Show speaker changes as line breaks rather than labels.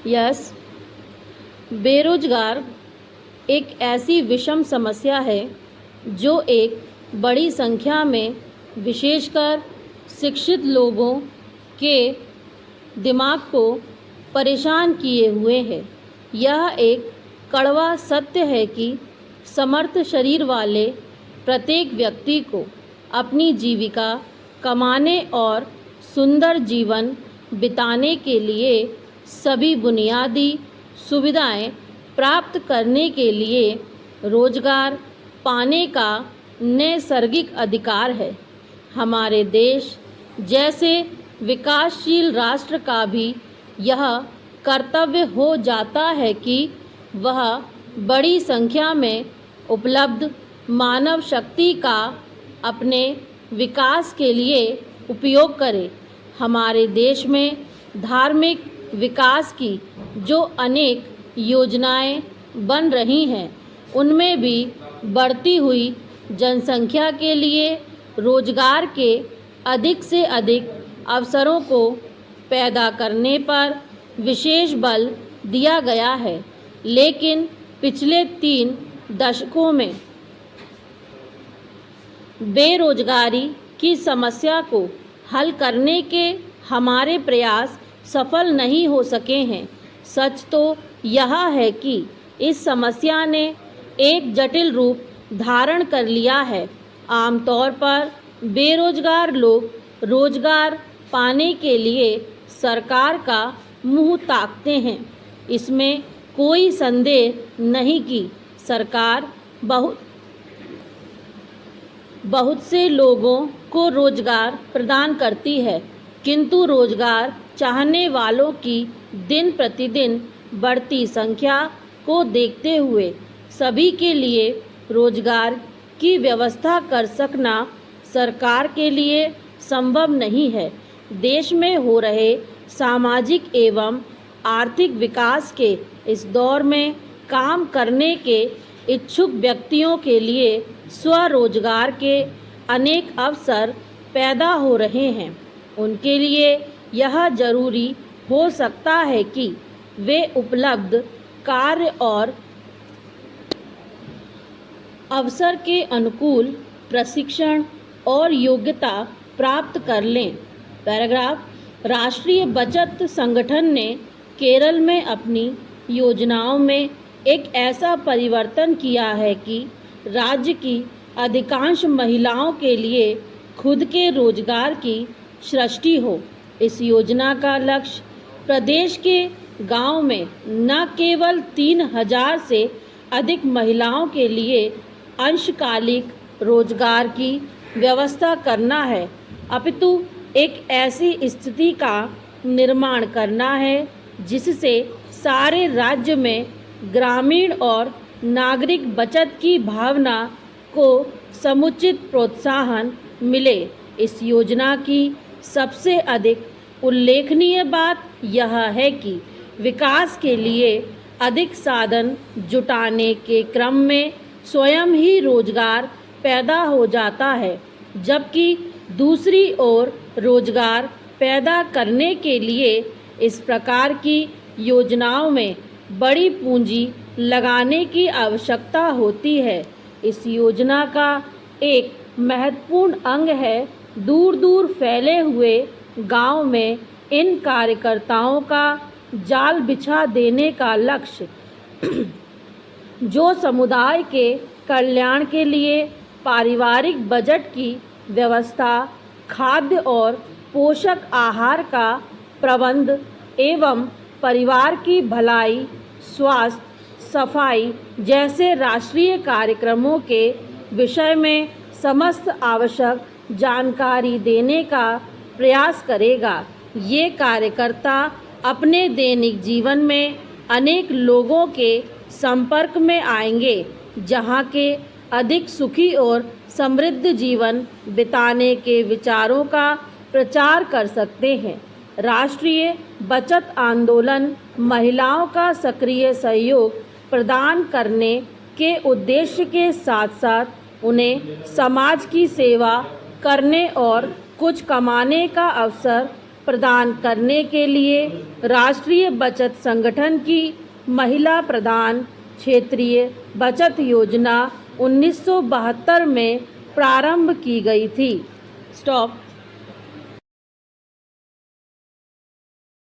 Yes, बेरोजगार एक ऐसी विषम समस्या है जो एक बड़ी संख्या में विशेषकर शिक्षित लोगों के दिमाग को परेशान किए हुए है। यह एक कड़वा सत्य है कि समर्थ शरीर वाले प्रत्येक व्यक्ति को अपनी जीविका कमाने और सुंदर जीवन बिताने के लिए सभी बुनियादी सुविधाएं प्राप्त करने के लिए रोजगार पाने का नैसर्गिक अधिकार है। हमारे देश जैसे विकासशील राष्ट्र का भी यह कर्तव्य हो जाता है कि वह बड़ी संख्या में उपलब्ध मानव शक्ति का अपने विकास के लिए उपयोग करे। हमारे देश में धार्मिक विकास की जो अनेक योजनाएं बन रही हैं, उनमें भी बढ़ती हुई जनसंख्या के लिए रोजगार के अधिक से अधिक अवसरों को पैदा करने पर विशेष बल दिया गया है। लेकिन पिछले 3 दशकों में बेरोजगारी की समस्या को हल करने के हमारे प्रयास सफल नहीं हो सके हैं। सच तो यह है कि इस समस्या ने एक जटिल रूप धारण कर लिया है। आमतौर पर बेरोजगार लोग रोजगार पाने के लिए सरकार का मुंह ताकते हैं। इसमें कोई संदेह नहीं कि सरकार बहुत से लोगों को रोजगार प्रदान करती है, किंतु रोजगार चाहने वालों की दिन प्रतिदिन बढ़ती संख्या को देखते हुए सभी के लिए रोजगार की व्यवस्था कर सकना सरकार के लिए संभव नहीं है। देश में हो रहे सामाजिक एवं आर्थिक विकास के इस दौर में काम करने के इच्छुक व्यक्तियों के लिए स्वरोजगार के अनेक अवसर पैदा हो रहे हैं। उनके लिए यह जरूरी हो सकता है कि वे उपलब्ध कार्य और अवसर के अनुकूल प्रशिक्षण और योग्यता प्राप्त कर लें। पैराग्राफ। राष्ट्रीय बचत संगठन ने केरल में अपनी योजनाओं में एक ऐसा परिवर्तन किया है कि राज्य की अधिकांश महिलाओं के लिए खुद के रोजगार की सृष्टि हो। इस योजना का लक्ष्य प्रदेश के गांव में न केवल 3000 से अधिक महिलाओं के लिए अंशकालिक रोजगार की व्यवस्था करना है, अपितु एक ऐसी स्थिति का निर्माण करना है जिससे सारे राज्य में ग्रामीण और नागरिक बचत की भावना को समुचित प्रोत्साहन मिले। इस योजना की सबसे अधिक उल्लेखनीय बात यह है कि विकास के लिए अधिक साधन जुटाने के क्रम में स्वयं ही रोजगार पैदा हो जाता है, जबकि दूसरी ओर रोजगार पैदा करने के लिए इस प्रकार की योजनाओं में बड़ी पूंजी लगाने की आवश्यकता होती है। इस योजना का एक महत्वपूर्ण अंग है दूर दूर फैले हुए गांव में इन कार्यकर्ताओं का जाल बिछा देने का लक्ष्य, जो समुदाय के कल्याण के लिए पारिवारिक बजट की व्यवस्था, खाद्य और पोषक आहार का प्रबंध एवं परिवार की भलाई, स्वास्थ्य, सफाई जैसे राष्ट्रीय कार्यक्रमों के विषय में समस्त आवश्यक जानकारी देने का प्रयास करेगा। ये कार्यकर्ता अपने दैनिक जीवन में अनेक लोगों के संपर्क में आएंगे, जहाँ के अधिक सुखी और समृद्ध जीवन बिताने के विचारों का प्रचार कर सकते हैं। राष्ट्रीय बचत आंदोलन महिलाओं का सक्रिय सहयोग प्रदान करने के उद्देश्य के साथ साथ उन्हें समाज की सेवा करने और कुछ कमाने का अवसर प्रदान करने के लिए राष्ट्रीय बचत संगठन की महिला प्रधान क्षेत्रीय बचत योजना 1972 में प्रारंभ की गई थी। स्टॉप।